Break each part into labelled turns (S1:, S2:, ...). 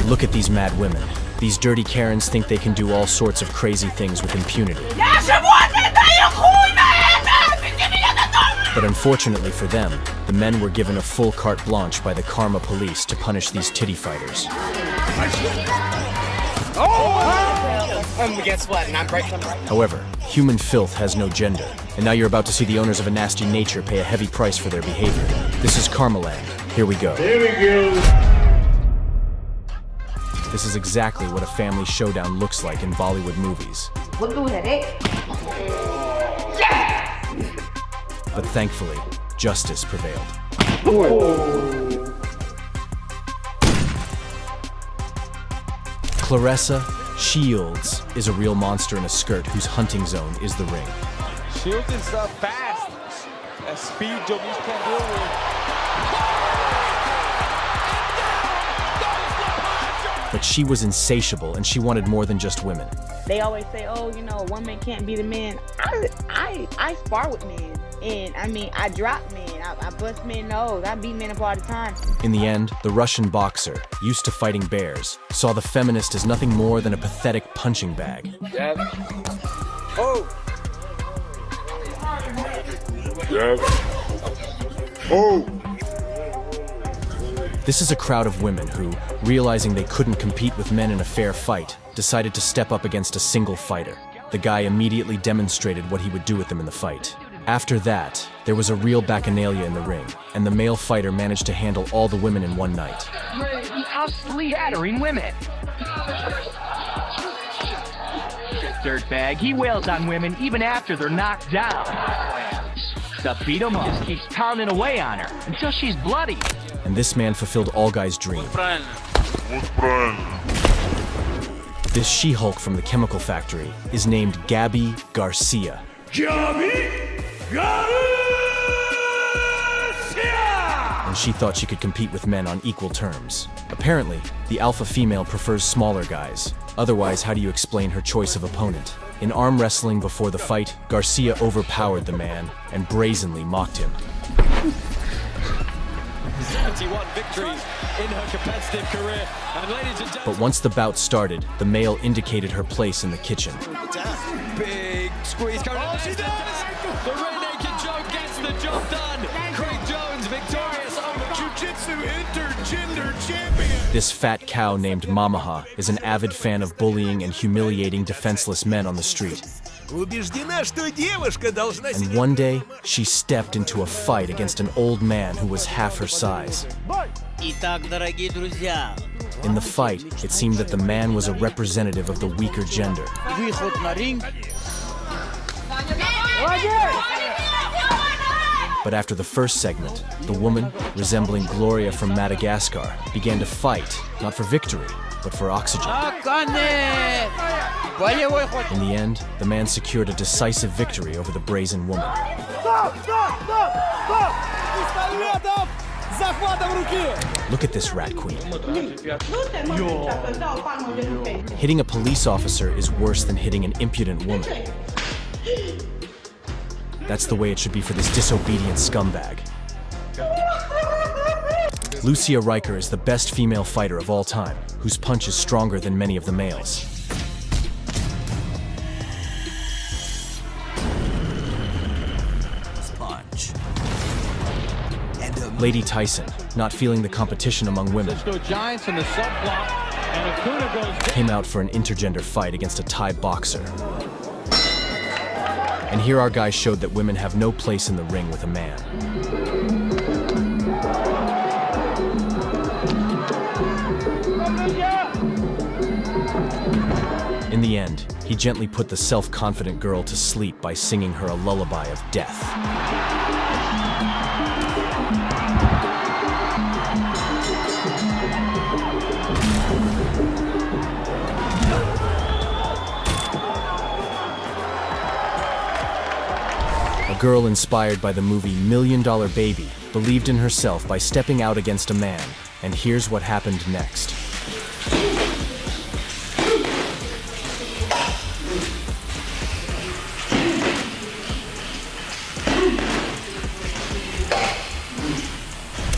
S1: Look at these mad women. These dirty Karens think they can do all sorts of crazy things with impunity. But unfortunately for them, the men were given a full carte blanche by the Karma police to punish these titty fighters.
S2: Guess what? Not breaking them.
S1: However, human filth has no gender, and now you're about to see the owners of a nasty nature pay a heavy price for their behavior. This is Karmaland. Here we go.
S3: Here we go.
S1: This is exactly what a family showdown looks like in Bollywood movies. But thankfully, justice prevailed. Clarissa Shields is a real monster in a skirt whose hunting zone is the ring.
S4: Shields is fast. A speed Jomis can deal with.
S1: But she was insatiable and she wanted more than just women.
S5: They always say, oh, you know, a woman can't be the man. I spar with men. And I mean, I drop men. I bust men nose. I beat men up all the time.
S1: In the end, the Russian boxer, used to fighting bears, saw the feminist as nothing more than a pathetic punching bag.
S4: Jab. Oh.
S3: Jab. Oh.
S1: This is a crowd of women who, realizing they couldn't compete with men in a fair fight, decided to step up against a single fighter. The guy immediately demonstrated what he would do with them in the fight. After that, there was a real bacchanalia in the ring, and the male fighter managed to handle all the women in one night.
S6: Constantly hattering women. Dirtbag, he wails on women even after they're knocked down. The beat him up, just keeps pounding away on her until she's bloody.
S1: And this man fulfilled all guys' dream. This She-Hulk from the chemical factory is named Gabby Garcia. And she thought she could compete with men on equal terms. Apparently, the alpha female prefers smaller guys. Otherwise, how do you explain her choice of opponent? In arm wrestling before the fight, Garcia overpowered the man and brazenly mocked him.
S7: 71 victories in her competitive career. And ladies and gentlemen,
S1: But once the bout started, the male indicated her place in the kitchen.
S7: big squeeze coming. Oh, she does! The rear naked choke gets the job done. Craig Jones victorious over Jiu-Jitsu intergender champion.
S1: This fat cow named Mamaha is an avid fan of bullying and humiliating defenseless men on the street. And one day, she stepped into a fight against an old man who was half her size. In the fight, it seemed that the man was a representative of the weaker gender. But after the first segment, the woman, resembling Gloria from Madagascar, began to fight, not for victory, but for oxygen. In the end, the man secured a decisive victory over the brazen woman. Look at this rat queen. Hitting a police officer is worse than hitting an impudent woman. That's the way it should be for this disobedient scumbag. Lucia Riker is the best female fighter of all time, whose punch is stronger than many of the males. Lady Tyson, not feeling the competition among women,
S4: Giants in the subplot, and Acuna goes.
S1: came out for an intergender fight against a Thai boxer. And here our guys showed that women have no place in the ring with a man. In the end, he gently put the self-confident girl to sleep by singing her a lullaby of death. A girl inspired by the movie $1 Million Baby believed in herself by stepping out against a man, and here's what happened next.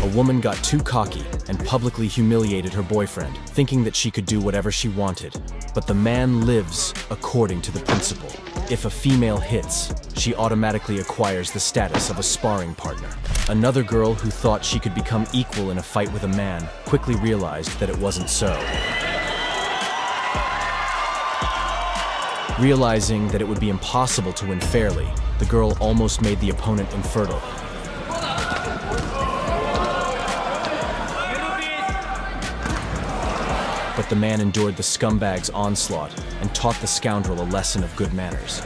S1: A woman got too cocky and publicly humiliated her boyfriend, thinking that she could do whatever she wanted. But the man lives according to the principle. If a female hits, she automatically acquires the status of a sparring partner. Another girl who thought she could become equal in a fight with a man quickly realized that it wasn't so. Realizing that it would be impossible to win fairly, the girl almost made the opponent infertile. But the man endured the scumbag's onslaught and taught the scoundrel a lesson of good manners.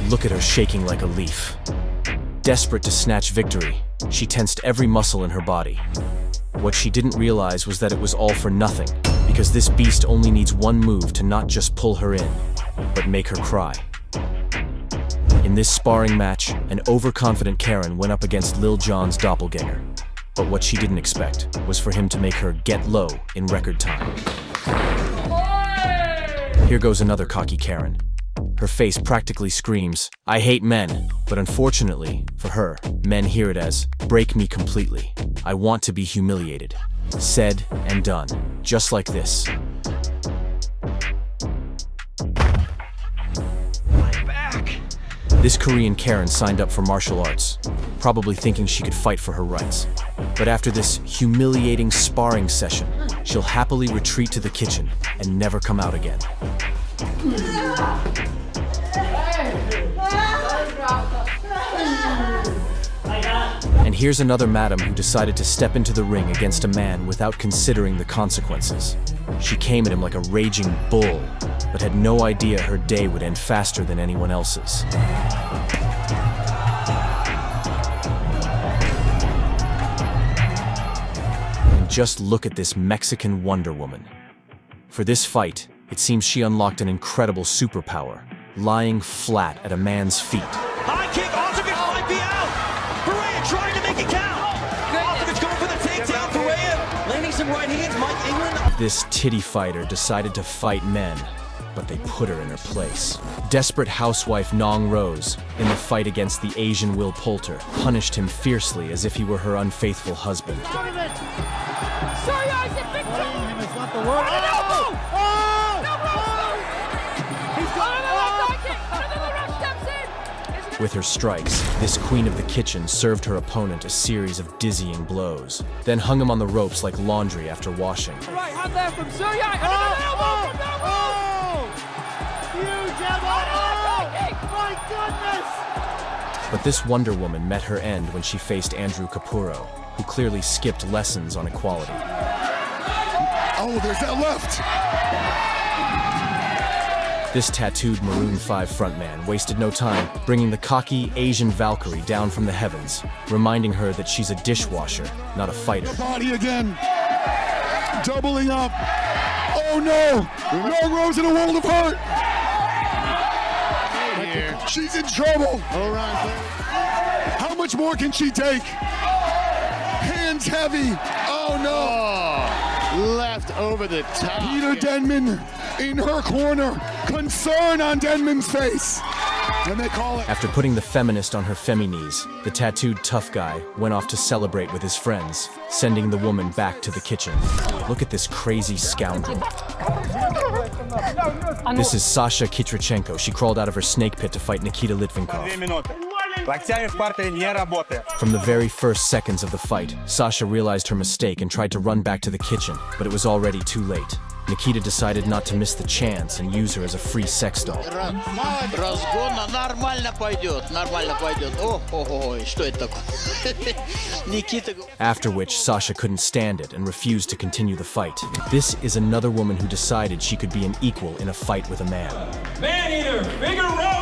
S1: Look at her shaking like a leaf. Desperate to snatch victory, she tensed every muscle in her body. What she didn't realize was that it was all for nothing, because this beast only needs one move to not just pull her in, but make her cry. In this sparring match, an overconfident Karen went up against Lil Jon's doppelganger. But what she didn't expect was for him to make her get low in record time. Here goes another cocky Karen. Her face practically screams, "I hate men," but unfortunately, for her, men hear it as, "Break me completely. I want to be humiliated." Said and done, just like this. This Korean Karen signed up for martial arts, probably thinking she could fight for her rights. But after this humiliating sparring session, she'll happily retreat to the kitchen and never come out again. And here's another madam who decided to step into the ring against a man without considering the consequences. She came at him like a raging bull, but had no idea her day would end faster than anyone else's. And just look at this Mexican Wonder Woman. For this fight, it seems she unlocked an incredible superpower, lying flat at a man's feet.
S7: High kick, Ozovich might be out. Pereira trying to make it count. Ozovich going for the takedown. Pereira landing some right hands. Mike England.
S1: This titty fighter decided to fight men, but they put her in her place. Desperate housewife Nong Rose, in the fight against the Asian Will Poulter, punished him fiercely as if he were her unfaithful husband. With her strikes, this queen of the kitchen served her opponent a series of dizzying blows, then hung him on the ropes like laundry after washing.
S2: Right hand there from Surya, and another elbow from Nong Rose! Huge elbow! My goodness!
S1: But this Wonder Woman met her end when she faced Andrew Capurro, who clearly skipped lessons on equality.
S3: Oh, there's that left.
S1: This tattooed Maroon 5 frontman wasted no time, bringing the cocky Asian Valkyrie down from the heavens, reminding her that she's a dishwasher, not a fighter.
S3: Body again. Doubling up. Oh no! Nong Rose in a world of hurt. She's in trouble. How much more can she take? Hands heavy. Oh no!
S8: Left over the top.
S3: Peter Denman in her corner. Concern on Denman's face. And they call it.
S1: After putting the feminist on her femi-knees, the tattooed tough guy went off to celebrate with his friends, sending the woman back to the kitchen. Look at this crazy scoundrel. This is Sasha Kitrichenko. She crawled out of her snake pit to fight Nikita Litvinkov. From the very first seconds of the fight, Sasha realized her mistake and tried to run back to the kitchen, but it was already too late. Nikita decided not to miss the chance and use her as a free sex doll.
S8: Разгон нормально пойдет, нормально пойдет. О, что это такое? Никита.
S1: After which, Sasha couldn't stand it and refused to continue the fight. This is another woman who decided she could be an equal in a fight with a man.
S2: Man-eater, Figueroa!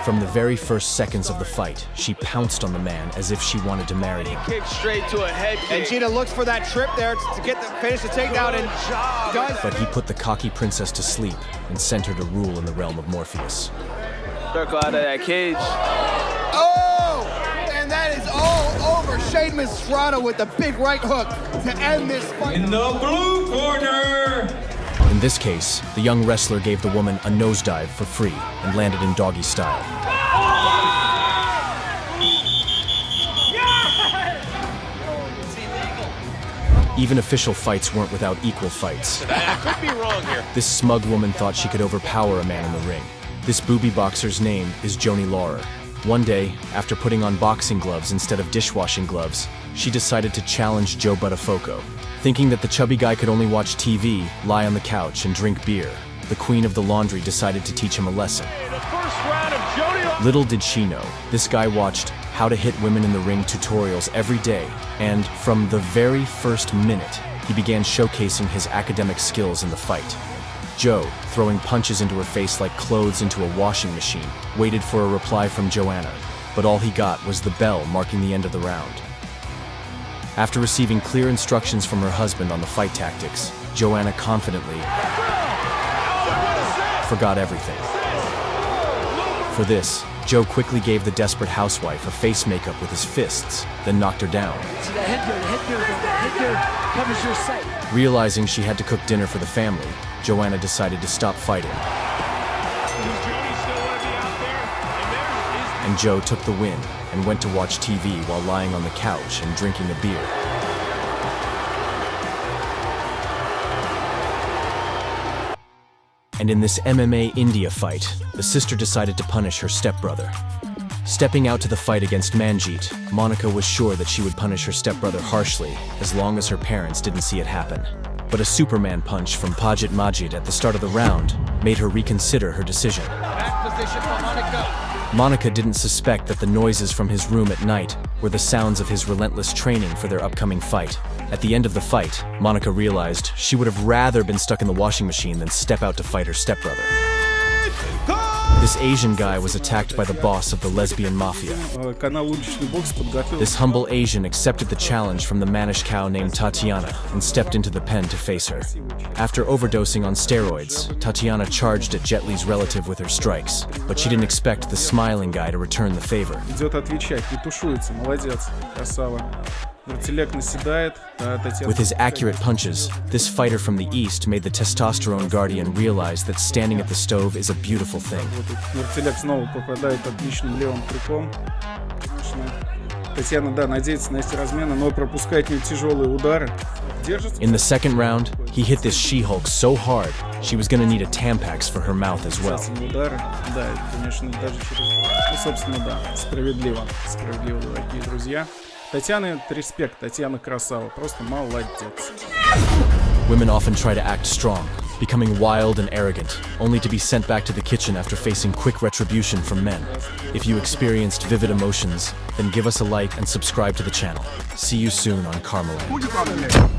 S1: From the very first seconds of the fight, she pounced on the man as if she wanted to marry him.
S4: Kick straight to a head kick.
S9: And Gina looks for that trip there to get finish the takedown and does.
S1: But he put the cocky princess to sleep and sent her to rule in the realm of Morpheus.
S4: Circle out of that cage.
S9: Oh! And that is all over. Shane Mastrano with the big right hook to end this fight.
S2: In the blue corner!
S1: In this case, the young wrestler gave the woman a nosedive for free and landed in doggy style. Even official fights weren't without equal fights.
S7: I could be wrong here.
S1: This smug woman thought she could overpower a man in the ring. This booby boxer's name is Joni Laurer. One day, after putting on boxing gloves instead of dishwashing gloves, she decided to challenge Joe Buttafuoco. Thinking that the chubby guy could only watch TV, lie on the couch, and drink beer, the queen of the laundry decided to teach him a lesson. Little did she know, this guy watched How to Hit Women in the Ring tutorials every day, and from the very first minute, he began showcasing his academic skills in the fight. Joe, throwing punches into her face like clothes into a washing machine, waited for a reply from Joanna, but all he got was the bell marking the end of the round. After receiving clear instructions from her husband on the fight tactics, Joanna confidently forgot everything. For this, Joe quickly gave the desperate housewife a face makeup with his fists, then knocked her down. Realizing she had to cook dinner for the family, Joanna decided to stop fighting. And Joe took the win and went to watch TV while lying on the couch and drinking a beer. And in this MMA India fight, the sister decided to punish her stepbrother. Stepping out to the fight against Manjeet, Monica was sure that she would punish her stepbrother harshly, as long as her parents didn't see it happen. But a Superman punch from Pajit Majid at the start of the round made her reconsider her decision.
S7: Back position for Monica.
S1: Monica didn't suspect that the noises from his room at night were the sounds of his relentless training for their upcoming fight. At the end of the fight, Monica realized she would have rather been stuck in the washing machine than step out to fight her stepbrother. This Asian guy was attacked by the boss of the lesbian mafia. This humble Asian accepted the challenge from the mannish cow named Tatiana and stepped into the pen to face her. After overdosing on steroids, Tatiana charged at Jet Li's relative with her strikes, but she didn't expect the smiling guy to return the favor. With his accurate punches, this fighter from the East made the testosterone guardian realize that standing at the stove is a beautiful thing. In the second round, he hit this She-Hulk so hard, she was gonna need a Tampax for her mouth as well. Women often try to act strong, becoming wild and arrogant, only to be sent back to the kitchen after facing quick retribution from men. If you experienced vivid emotions, then give us a like and subscribe to the channel. See you soon on Karmaland.